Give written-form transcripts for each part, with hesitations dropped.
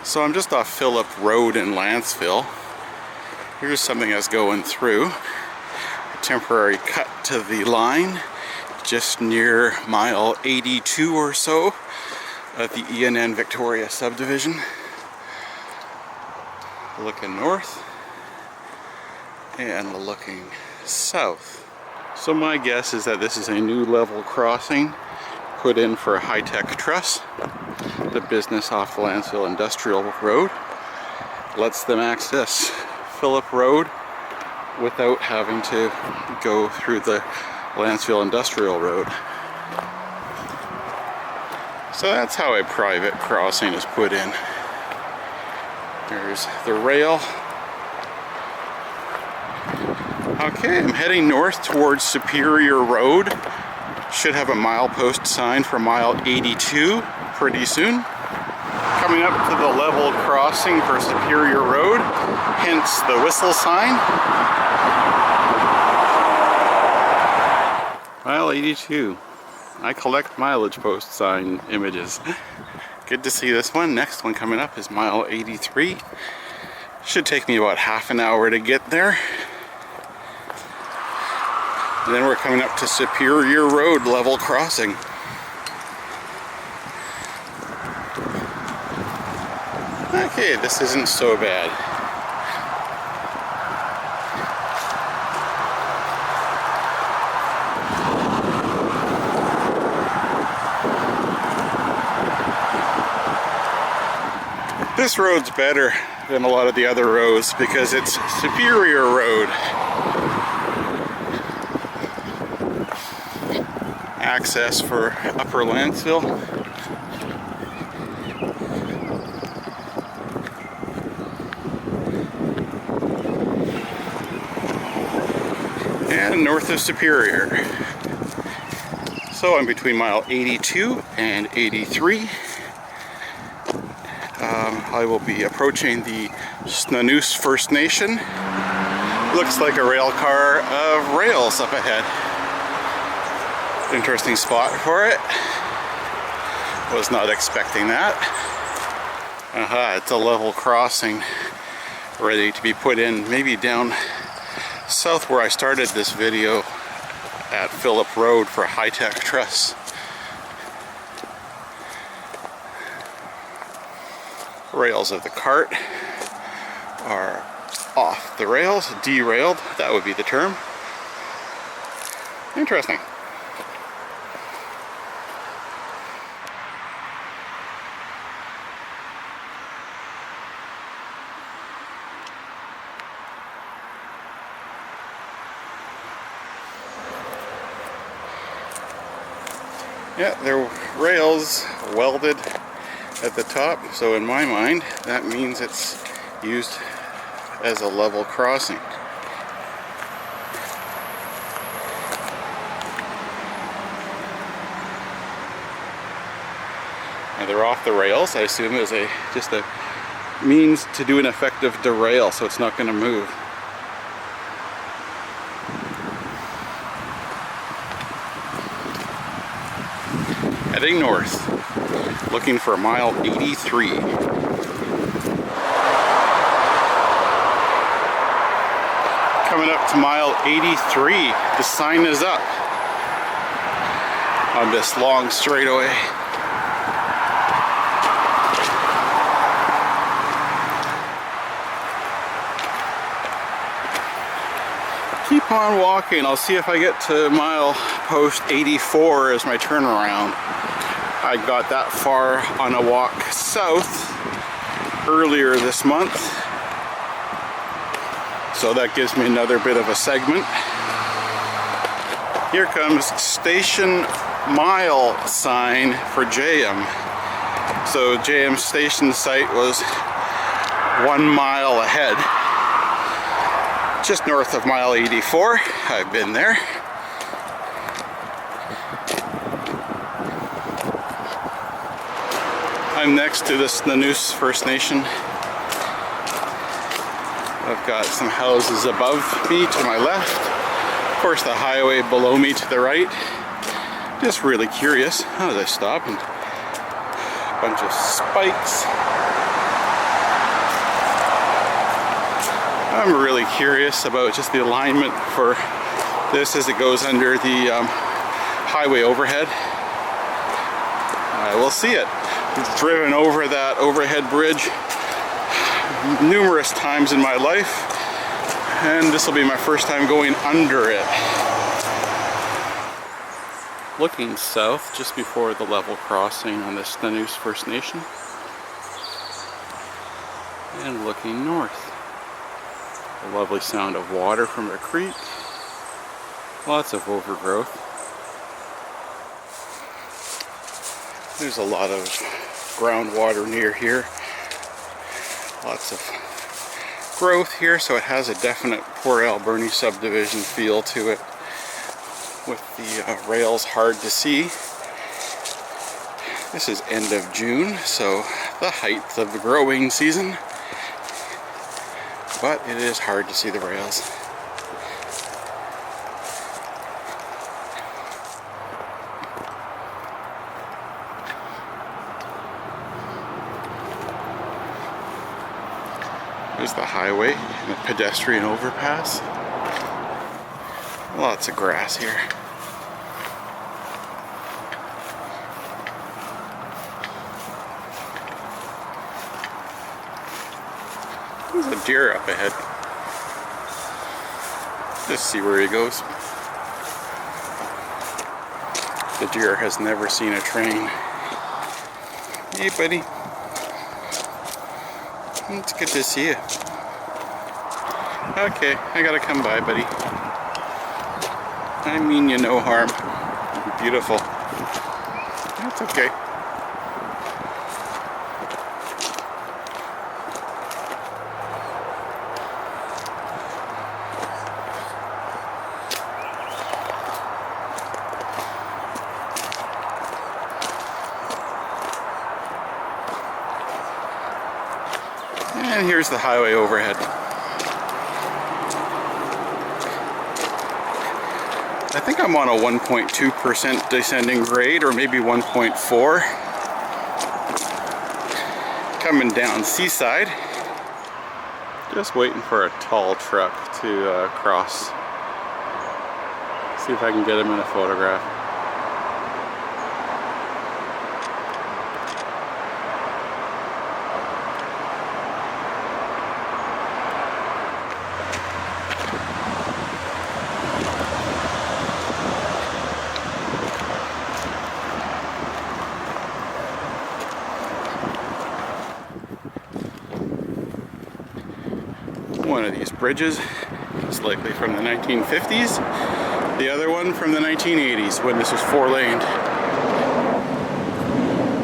So I'm just off Phillip Road in Lantzville. Here's something that's going through. A temporary cut to the line just near mile 82 or so of the ENN Victoria Subdivision. Looking north and looking south. So my guess is that this is a new level crossing put in for a high-tech truss. The business off the Lantzville Industrial Road lets them access Phillip Road without having to go through the Lantzville Industrial Road. So that's how a private crossing is put in. There's the rail. Okay, I'm heading north towards Superior Road. Should have a milepost sign for mile 82 pretty soon. Coming up to the level crossing for Superior Road, hence the whistle sign. Mile 82. I collect mileage post sign images. Good to see this one. Next one coming up is mile 83. Should take me about half an hour to get there. And then we're coming up to Superior Road level crossing. Okay, this isn't so bad. This road's better than a lot of the other roads because it's Superior Road. Access for Upper Lantzville. And north of Superior. So I'm between mile 82 and 83. I will be approaching the Nanoose First Nation. Looks like a rail car of rails up ahead. Interesting spot for it. Was not expecting that. It's a level crossing ready to be put in, maybe down south where I started this video at Phillip Road for high-tech truss. Rails of the cart are off the rails, derailed, that would be the term. Interesting. Yeah, there are rails welded at the top, so in my mind that means it's used as a level crossing. Now they're off the rails. I assume as just a means to do an effective derail, so it's not going to move. Heading north, looking for mile 83. Coming up to mile 83, the sign is up on this long straightaway. Keep on walking. I'll see if I get to mile post 84 as my turnaround. I got that far on a walk south earlier this month, so that gives me another bit of a segment. Here comes station mile sign for Jayem. So Jayem Station site was 1 mile ahead, just north of mile 84. I've been there. I'm next to this Nanoose First Nation. I've got some houses above me to my left. Of course, the highway below me to the right. Just really curious. How did I stop? And a bunch of spikes. I'm really curious about just the alignment for this as it goes under the highway overhead. We'll see it. I've driven over that overhead bridge numerous times in my life, and this will be my first time going under it. Looking south just before the level crossing on this Nanoose First Nation, and looking north. A lovely sound of water from a creek. Lots of overgrowth. There's a lot of groundwater near here. Lots of growth here, so it has a definite Port Alberni subdivision feel to it, with the rails hard to see. This is end of June, so the height of the growing season, but it is hard to see the rails. There's the highway and the pedestrian overpass. Lots of grass here. There's a deer up ahead. Just see where he goes. The deer has never seen a train. Hey, buddy. It's good to see you. Okay, I gotta come by, buddy. I mean you no harm. You're beautiful. That's okay. And here's the highway overhead. I think I'm on a 1.2% descending grade, or maybe 1.4. Coming down Seaside. Just waiting for a tall truck to cross. See if I can get him in a photograph. One of these bridges is likely from the 1950s, the other one from the 1980s when this was 4-laned.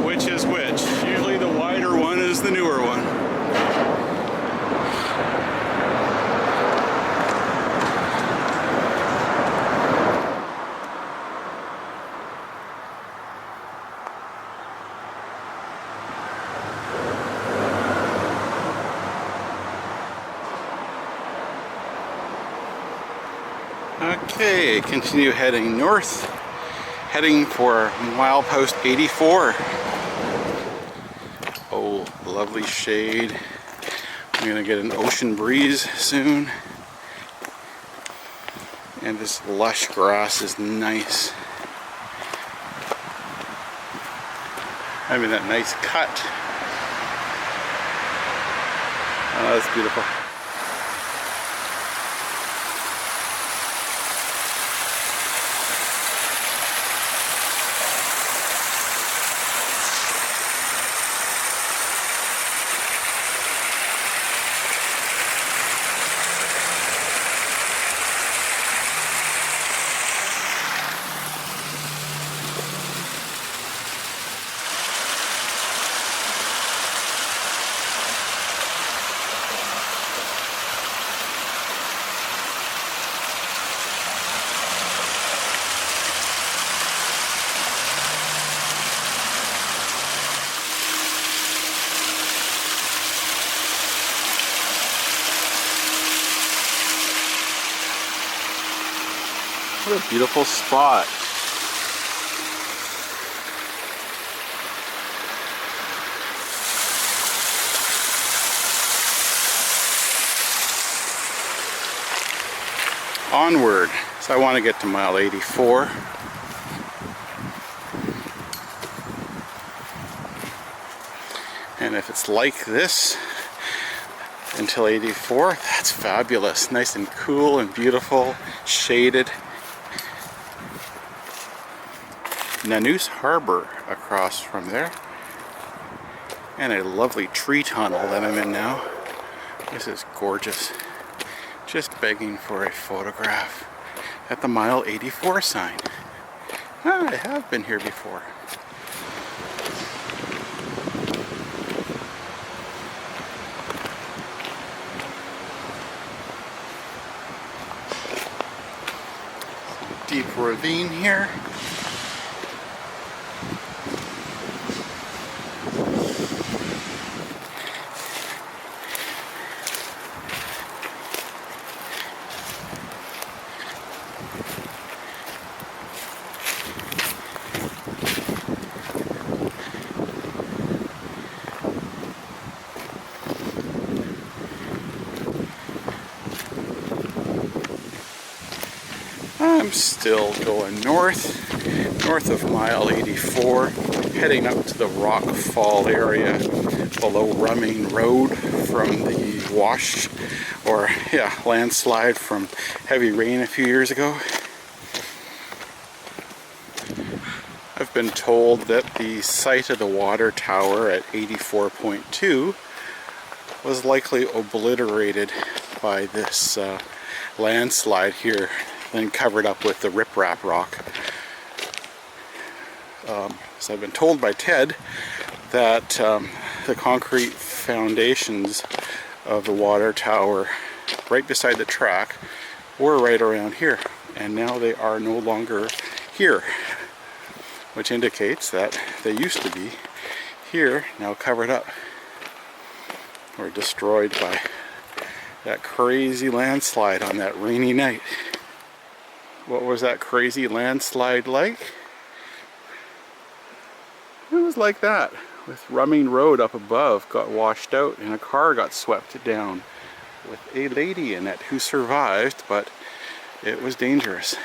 Which is which? Usually the wider one is the newer one. Okay, continue heading north, heading for milepost 84. Oh, lovely shade. I'm gonna get an ocean breeze soon. And this lush grass is nice. Having that nice cut. Oh, that's beautiful. What a beautiful spot. onward. So I want to get to mile 84. And if it's like this until 84, that's fabulous. Nice and cool and beautiful, shaded. Nanoose Harbour across from there. And a lovely tree tunnel that I'm in now. This is gorgeous. Just begging for a photograph at the mile 84 sign. Ah, I have been here before. Deep ravine here. I'm still going north of mile 84, heading up to the rock fall area below Rumming Road from the wash, or landslide from heavy rain a few years ago. I've been told that the site of the water tower at 84.2 was likely obliterated by this landslide here, then covered up with the riprap rock. So I've been told by Ted that the concrete foundations of the water tower right beside the track were right around here, and now they are no longer here, which indicates that they used to be here, now covered up or destroyed by that crazy landslide on that rainy night. What was that crazy landslide like? It was like that, with Rumming Road up above got washed out and a car got swept down with a lady in it who survived, but it was dangerous.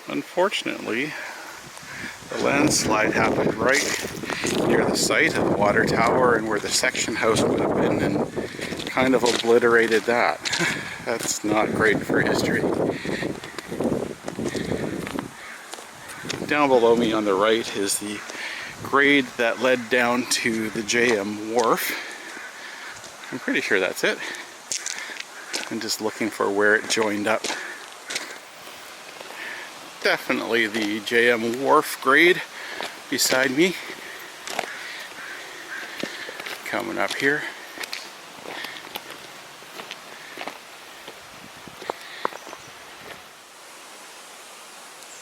Unfortunately, the landslide happened right near the site of the water tower and where the section house would have been, and kind of obliterated that. That's not great for history. Down below me on the right is the grade that led down to the Jayem wharf. I'm pretty sure that's it. I'm just looking for where it joined up. Definitely the Jayem wharf grade beside me. Coming up here.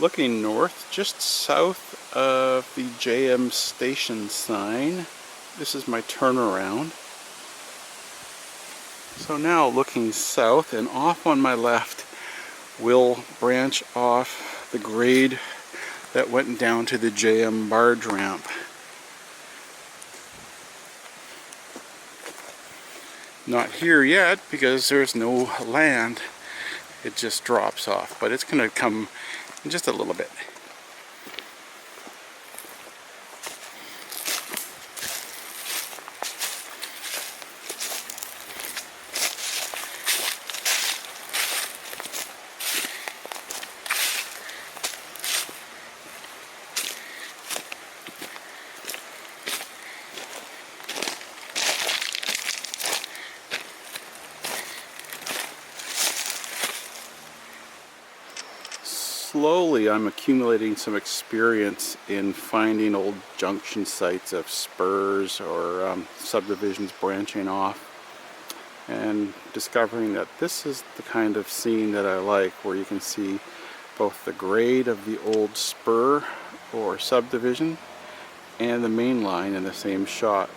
Looking north, just south of the Jayem Station sign. This is my turnaround. So now looking south, and off on my left will branch off the grade that went down to the Jayem barge ramp. Not here yet because there's no land. It just drops off, but it's going to come in just a little bit. Slowly I'm accumulating some experience in finding old junction sites of spurs or subdivisions branching off, and discovering that this is the kind of scene that I like, where you can see both the grade of the old spur or subdivision and the main line in the same shot.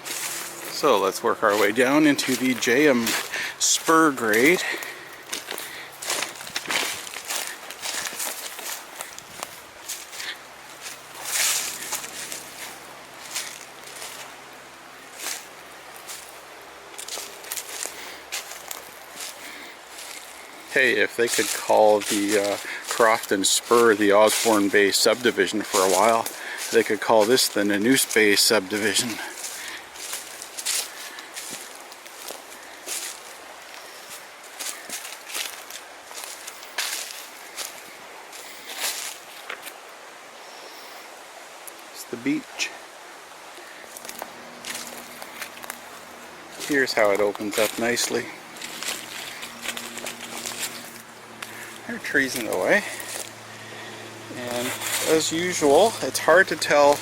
So let's work our way down into the Jayem spur grade. Hey, if they could call the Crofton Spur the Osborne Bay Subdivision for a while, they could call this the Nanoose Bay Subdivision. It's the beach. Here's how it opens up nicely. There are trees in the way. And as usual, it's hard to tell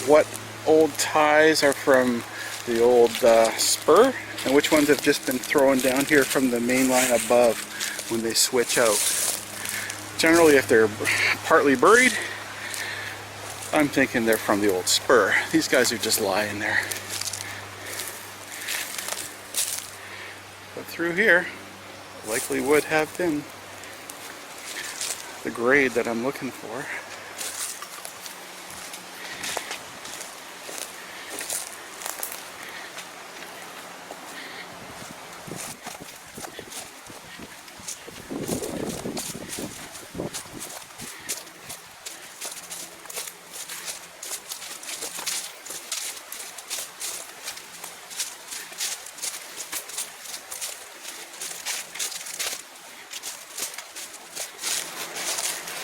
what old ties are from the old spur and which ones have just been thrown down here from the main line above when they switch out. Generally, if they're partly buried, I'm thinking they're from the old spur. These guys are just lying there. But through here, likely would have been the grade that I'm looking for.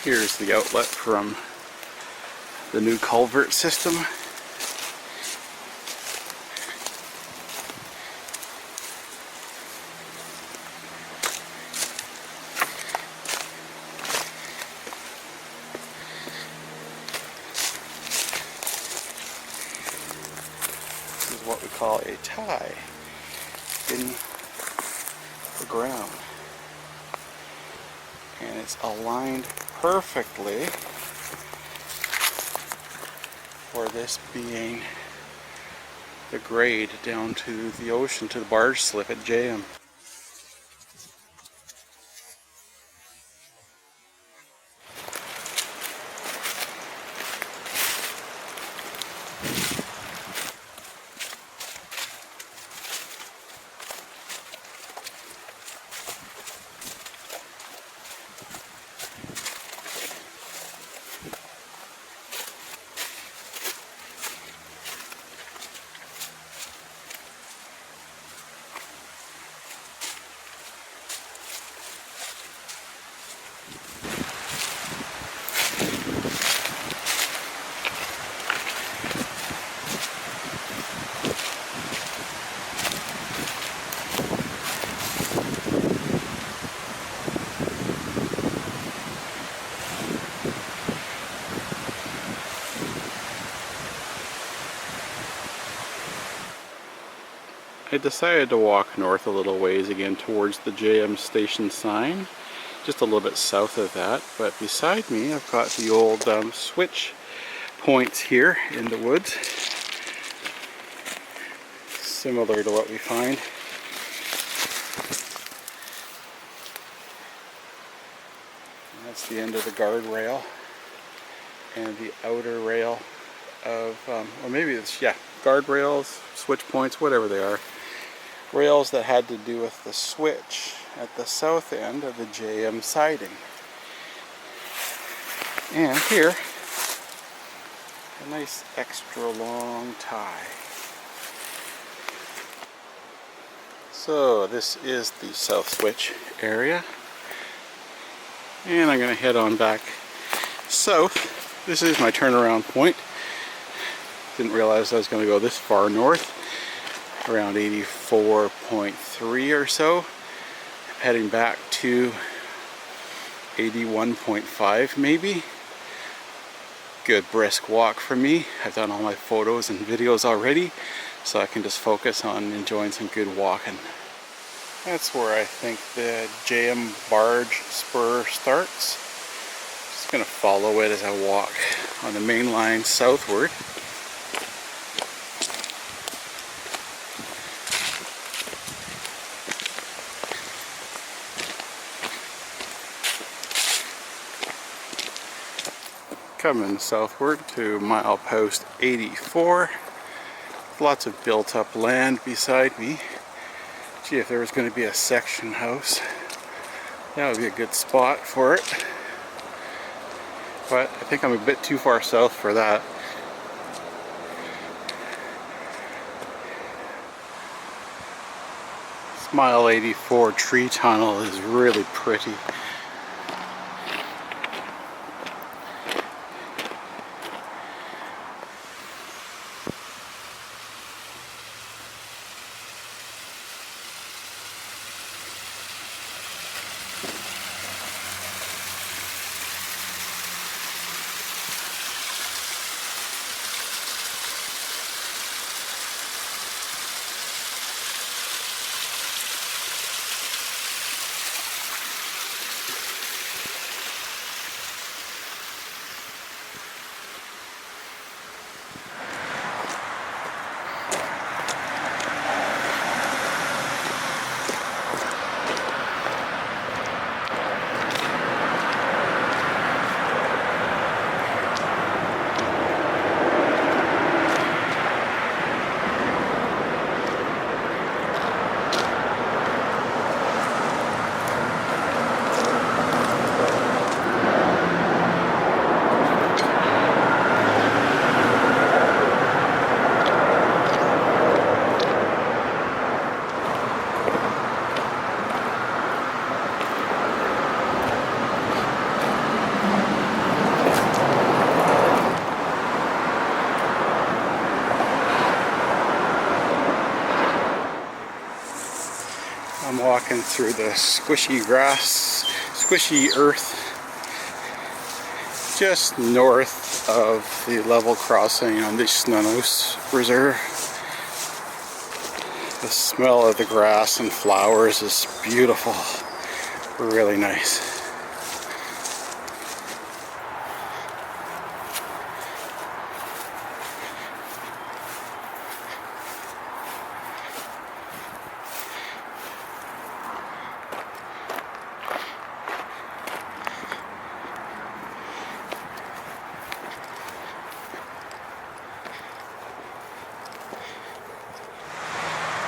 Here's the outlet from the new culvert system. This is what we call a tie in the ground. And it's aligned perfectly for this being the grade down to the ocean, to the barge slip at Jayem. I decided to walk north a little ways again towards the Jayem Station Sign, just a little bit south of that, but beside me I've got the old switch points here in the woods, similar to what we find. And that's the end of the guardrail and the outer rail of, or maybe it's, yeah, guardrails, switch points, whatever they are. Rails that had to do with the switch at the south end of the Jayem siding. And here, a nice extra long tie. So this is the south switch area. And I'm going to head on back south. This is my turnaround point. Didn't realize I was going to go this far north. Around 84.3 or so, heading back to 81.5 maybe. Good brisk walk for me. I've done all my photos and videos already, so I can just focus on enjoying some good walking. That's where I think the Jayem barge spur starts. Just gonna follow it as I walk on the main line southward. Coming southward to milepost 84. Lots of built up land beside me. Gee, if there was going to be a section house That would be a good spot for it. But I think I'm a bit too far south for that. This Mile 84 tree tunnel is really pretty. I'm walking through the squishy grass, squishy earth, just north of the level crossing on the Nanoose Reserve. The smell of the grass and flowers is beautiful, really nice.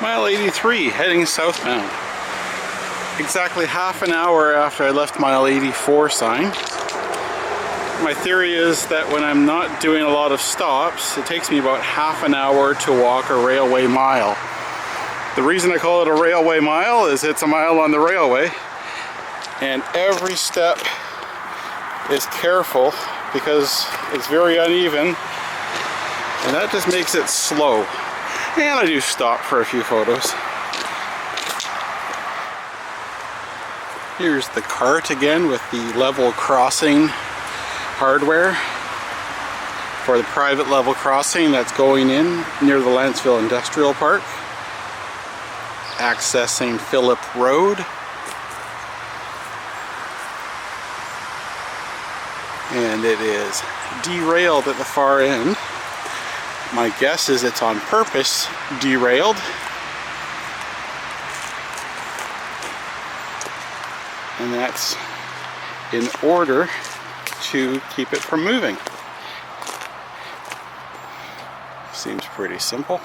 Mile 83, heading southbound. Exactly half an hour after I left Mile 84 sign. My theory is that when I'm not doing a lot of stops, it takes me about half an hour to walk a railway mile. The reason I call it a railway mile is it's a mile on the railway, and every step is careful because it's very uneven, and that just makes it slow. And I do stop for a few photos. Here's the cart again with the level crossing hardware for the private level crossing that's going in near the Lantzville Industrial Park. Accessing Phillip Road. And it is derailed at the far end. My guess is it's on purpose derailed. And that's in order to keep it from moving. Seems pretty simple.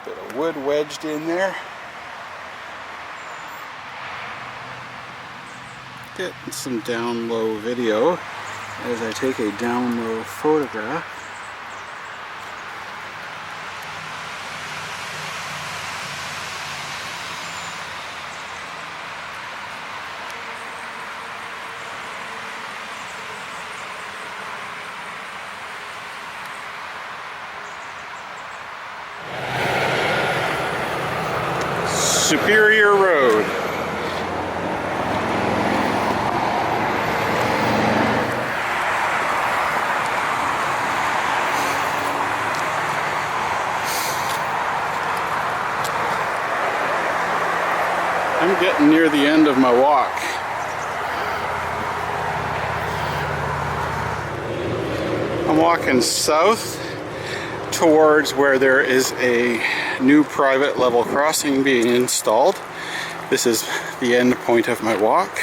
Bit of wood wedged in there. Getting some down low video as I take a down low photograph. Superior Road. I'm getting near the end of my walk. I'm walking south towards where there is a new private level crossing being installed. This is the end point of my walk.